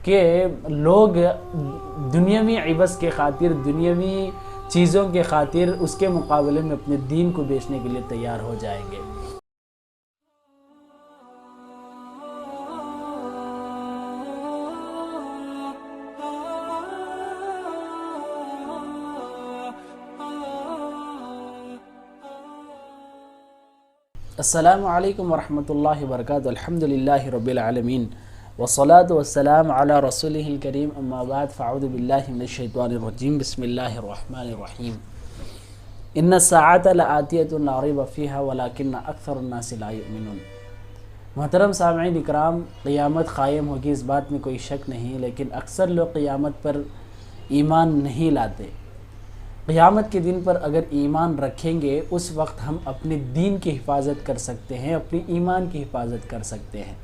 کہ لوگ دنیاوی عوض کے خاطر، دنیاوی چیزوں کے خاطر اس کے مقابلے میں اپنے دین کو بیچنے کے لیے تیار ہو جائیں گے۔ السلام علیکم ورحمۃ اللہ وبرکاتہ۔ الحمدللہ رب العالمین والصلاة والسلام علی رسولہ الکریم، اما بعد فاعوذ باللہ من الشیطان الرجیم، بسم اللہ الرحمن الرحیم۔ ان الساعة لآتیۃ لا ریب فیہا ولکن اکثر الناس لا یؤمنون۔ محترم سامعین اکرام، قیامت قائم ہوگی، اس بات میں کوئی شک نہیں، لیکن اکثر لوگ قیامت پر ایمان نہیں لاتے۔ قیامت کے دن پر اگر ایمان رکھیں گے، اس وقت ہم اپنے دین کی حفاظت کر سکتے ہیں، اپنی ایمان کی حفاظت کر سکتے ہیں۔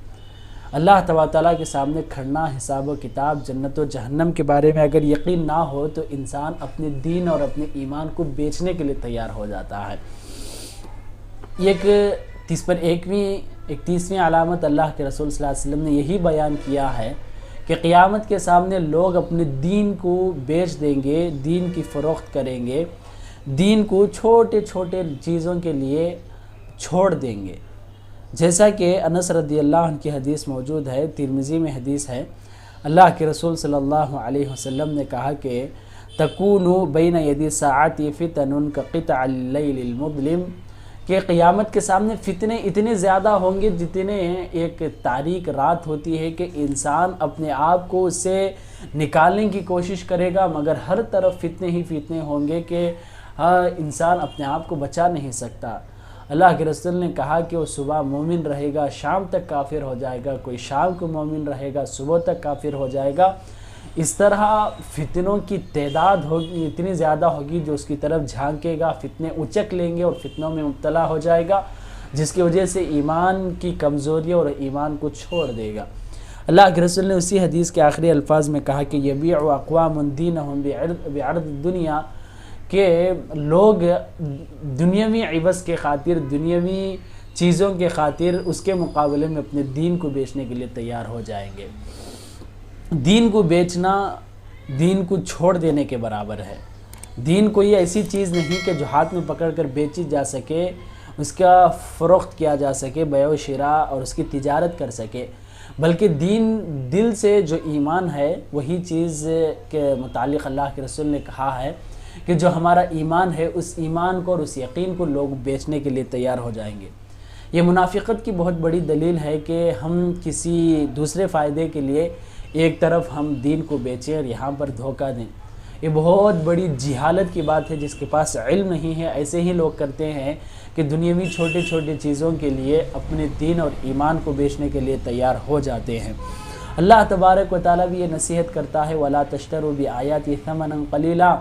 اللہ تبارک تعالیٰ کے سامنے کھڑنا، حساب و کتاب، جنت و جہنم کے بارے میں اگر یقین نہ ہو تو انسان اپنے دین اور اپنے ایمان کو بیچنے کے لیے تیار ہو جاتا ہے۔ ایک تیسویں علامت اللہ کے رسول صلی اللہ علیہ وسلم نے یہی بیان کیا ہے کہ قیامت کے سامنے لوگ اپنے دین کو بیچ دیں گے، دین کی فروخت کریں گے، دین کو چھوٹے چھوٹے چیزوں کے لیے چھوڑ دیں گے۔ جیسا کہ انس رضی اللہ عنہ کی حدیث موجود ہے، ترمذی میں حدیث ہے، اللہ کے رسول صلی اللہ علیہ وسلم نے کہا کہ تکون بین یدی الساعۃ فتن کقطع اللیل المظلم، کہ قیامت کے سامنے فتنے اتنے زیادہ ہوں گے جتنے ایک تاریک رات ہوتی ہے کہ انسان اپنے آپ کو اس سے نکالنے کی کوشش کرے گا، مگر ہر طرف فتنے ہی فتنے ہوں گے کہ انسان اپنے آپ کو بچا نہیں سکتا۔ اللہ کے رسول نے کہا کہ وہ صبح مومن رہے گا، شام تک کافر ہو جائے گا، کوئی شام کو مومن رہے گا، صبح تک کافر ہو جائے گا۔ اس طرح فتنوں کی تعداد ہوگی، اتنی زیادہ ہوگی جو اس کی طرف جھانکے گا، فتنے اچک لیں گے اور فتنوں میں مبتلا ہو جائے گا، جس کی وجہ سے ایمان کی کمزوری اور ایمان کو چھوڑ دے گا۔ اللہ کے رسول نے اسی حدیث کے آخری الفاظ میں کہا کہ یبیع اقوام دینہم بعرض الدنیا، کہ لوگ دنیاوی عوض کے خاطر، دنیاوی چیزوں کے خاطر اس کے مقابلے میں اپنے دین کو بیچنے کے لیے تیار ہو جائیں گے۔ دین کو بیچنا دین کو چھوڑ دینے کے برابر ہے۔ دین کوئی ایسی چیز نہیں کہ جو ہاتھ میں پکڑ کر بیچی جا سکے، اس کا فروخت کیا جا سکے، بیع و شراء اور اس کی تجارت کر سکے، بلکہ دین، دل سے جو ایمان ہے وہی چیز کے متعلق اللہ کے رسول نے کہا ہے کہ جو ہمارا ایمان ہے اس ایمان کو اور اس یقین کو لوگ بیچنے کے لیے تیار ہو جائیں گے۔ یہ منافقت کی بہت بڑی دلیل ہے کہ ہم کسی دوسرے فائدے کے لیے ایک طرف ہم دین کو بیچیں اور یہاں پر دھوکہ دیں۔ یہ بہت بڑی جہالت کی بات ہے، جس کے پاس علم نہیں ہے ایسے ہی لوگ کرتے ہیں کہ دنیاوی چھوٹے چھوٹے چیزوں کے لیے اپنے دین اور ایمان کو بیچنے کے لیے تیار ہو جاتے ہیں۔ اللہ تبارک و تعالیٰ بھی یہ نصیحت کرتا ہے وَلَا تَشْتَرُوا بِآيَاتِي ثَمَنًا قَلِيلًا،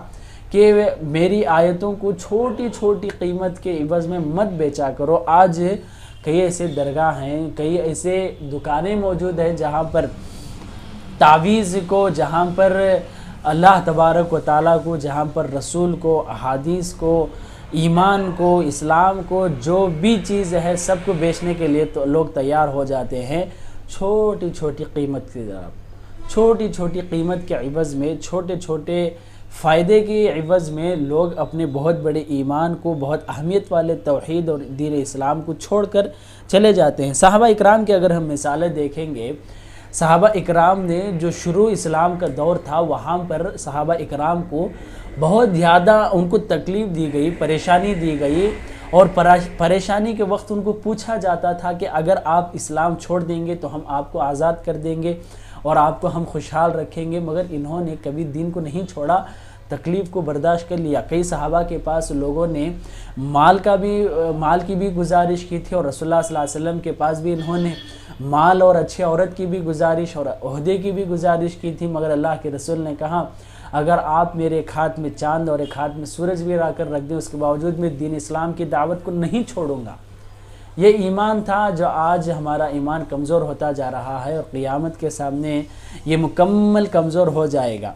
کہ میری آیتوں کو چھوٹی چھوٹی قیمت کے عوض میں مت بیچا کرو۔ آج کئی ایسے درگاہ ہیں، کئی ایسے دکانیں موجود ہیں جہاں پر تعویذ کو، جہاں پر اللہ تبارک و تعالیٰ کو، جہاں پر رسول کو، احادیث کو، ایمان کو، اسلام کو، جو بھی چیز ہے سب کو بیچنے کے لیے تو لوگ تیار ہو جاتے ہیں چھوٹی چھوٹی قیمت کی طرف۔ چھوٹی چھوٹی قیمت کے عوض میں، چھوٹے چھوٹے فائدے کے عوض میں لوگ اپنے بہت بڑے ایمان کو، بہت اہمیت والے توحید اور دین اسلام کو چھوڑ کر چلے جاتے ہیں۔ صحابہ اکرام کی اگر ہم مثالیں دیکھیں گے، صحابہ اکرام نے جو شروع اسلام کا دور تھا وہاں پر صحابہ اکرام کو بہت زیادہ ان کو تکلیف دی گئی، پریشانی دی گئی، اور پریشانی کے وقت ان کو پوچھا جاتا تھا کہ اگر آپ اسلام چھوڑ دیں گے تو ہم آپ کو آزاد کر دیں گے اور آپ کو ہم خوشحال رکھیں گے، مگر انہوں نے کبھی دین کو نہیں چھوڑا، تکلیف کو برداشت کر لیا۔ کئی صحابہ کے پاس لوگوں نے مال کی بھی گزارش کی تھی، اور رسول اللہ صلی اللہ علیہ وسلم کے پاس بھی انہوں نے مال اور اچھے عورت کی بھی گزارش اور عہدے کی بھی گزارش کی تھی، مگر اللہ کے رسول نے کہا اگر آپ میرے ایک ہاتھ میں چاند اور ایک ہاتھ میں سورج بھی لا کر رکھ دیں، اس کے باوجود میں دین اسلام کی دعوت کو نہیں چھوڑوں گا۔ یہ ایمان تھا جو آج ہمارا ایمان کمزور ہوتا جا رہا ہے اور قیامت کے سامنے یہ مکمل کمزور ہو جائے گا۔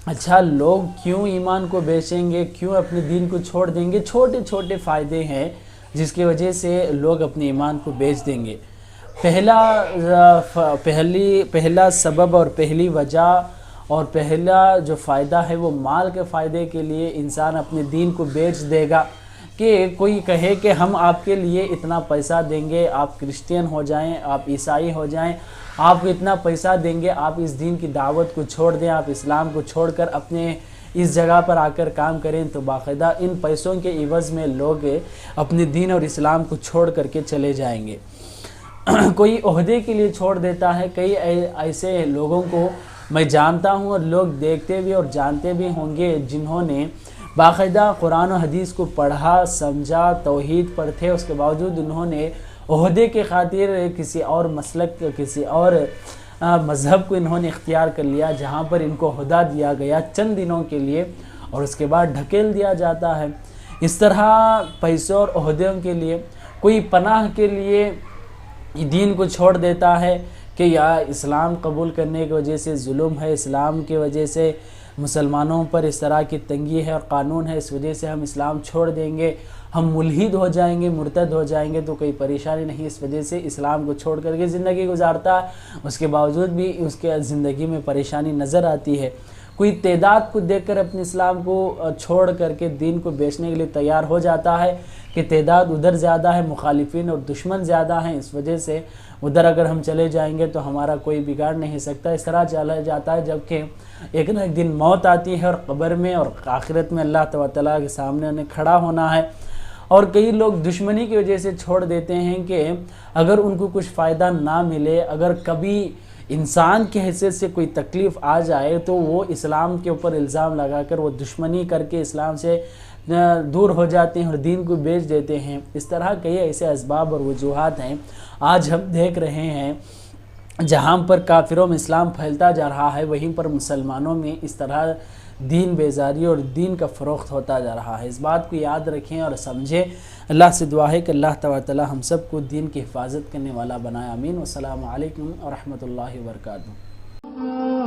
اچھا، لوگ کیوں ایمان کو بیچیں گے، کیوں اپنے دین کو چھوڑ دیں گے؟ چھوٹے چھوٹے فائدے ہیں جس کی وجہ سے لوگ اپنے ایمان کو بیچ دیں گے۔ پہلا سبب اور پہلی وجہ اور پہلا جو فائدہ ہے وہ مال کے فائدے کے لیے انسان اپنے دین کو بیچ دے گا، کہ کوئی کہے کہ ہم آپ کے لیے اتنا پیسہ دیں گے، آپ کرسچین ہو جائیں، آپ عیسائی ہو جائیں، آپ کو اتنا پیسہ دیں گے، آپ اس دین کی دعوت کو چھوڑ دیں، آپ اسلام کو چھوڑ کر اپنے اس جگہ پر آ کر کام کریں، تو باقاعدہ ان پیسوں کے عوض میں لوگ اپنے دین اور اسلام کو چھوڑ کر کے چلے جائیں گے۔ کوئی عہدے کے لیے چھوڑ دیتا ہے، کئی ایسے لوگوں کو میں جانتا ہوں اور لوگ دیکھتے بھی اور جانتے بھی ہوں گے جنہوں نے باقاعدہ قرآن و حدیث کو پڑھا سمجھا، توحید پر تھے، اس کے باوجود انہوں نے عہدے کے خاطر کسی اور مسلک، کسی اور مذہب کو انہوں نے اختیار کر لیا، جہاں پر ان کو عہدہ دیا گیا چند دنوں کے لیے اور اس کے بعد ڈھکیل دیا جاتا ہے۔ اس طرح پیسوں اور عہدوں کے لیے کوئی پناہ کے لیے دین کو چھوڑ دیتا ہے کہ یا اسلام قبول کرنے کی وجہ سے ظلم ہے، اسلام کی وجہ سے مسلمانوں پر اس طرح کی تنگی ہے اور قانون ہے، اس وجہ سے ہم اسلام چھوڑ دیں گے، ہم ملحد ہو جائیں گے، مرتد ہو جائیں گے، تو کوئی پریشانی نہیں، اس وجہ سے اسلام کو چھوڑ کر کے زندگی گزارتا ہے، اس کے باوجود بھی اس کے زندگی میں پریشانی نظر آتی ہے۔ کوئی تعداد کو دیکھ کر اپنے اسلام کو چھوڑ کر کے دین کو بیچنے کے لیے تیار ہو جاتا ہے کہ تعداد ادھر زیادہ ہے، مخالفین اور دشمن زیادہ ہیں، اس وجہ سے ادھر اگر ہم چلے جائیں گے تو ہمارا کوئی بگاڑ نہیں سکتا، اس طرح چلا جاتا ہے، جبکہ ایک نہ ایک دن موت آتی ہے اور قبر میں اور آخرت میں اللہ تعالیٰ کے سامنے انہیں کھڑا ہونا ہے۔ اور کئی لوگ دشمنی کی وجہ سے چھوڑ دیتے ہیں کہ اگر ان کو کچھ فائدہ نہ ملے، اگر کبھی انسان کی حیثیت سے کوئی تکلیف آ جائے تو وہ اسلام کے اوپر الزام لگا کر وہ دشمنی کر کے اسلام سے دور ہو جاتے ہیں اور دین کو بیچ دیتے ہیں۔ اس طرح کئی ایسے اسباب اور وجوہات ہیں آج ہم دیکھ رہے ہیں، جہاں پر کافروں میں اسلام پھیلتا جا رہا ہے وہیں پر مسلمانوں میں اس طرح دین بیزاری اور دین کا فروخت ہوتا جا رہا ہے۔ اس بات کو یاد رکھیں اور سمجھیں۔ اللہ سے دعا ہے کہ اللہ تعالیٰ ہم سب کو دین کی حفاظت کرنے والا بنائے، آمین۔ والسلام علیکم ورحمۃ اللہ وبرکاتہ۔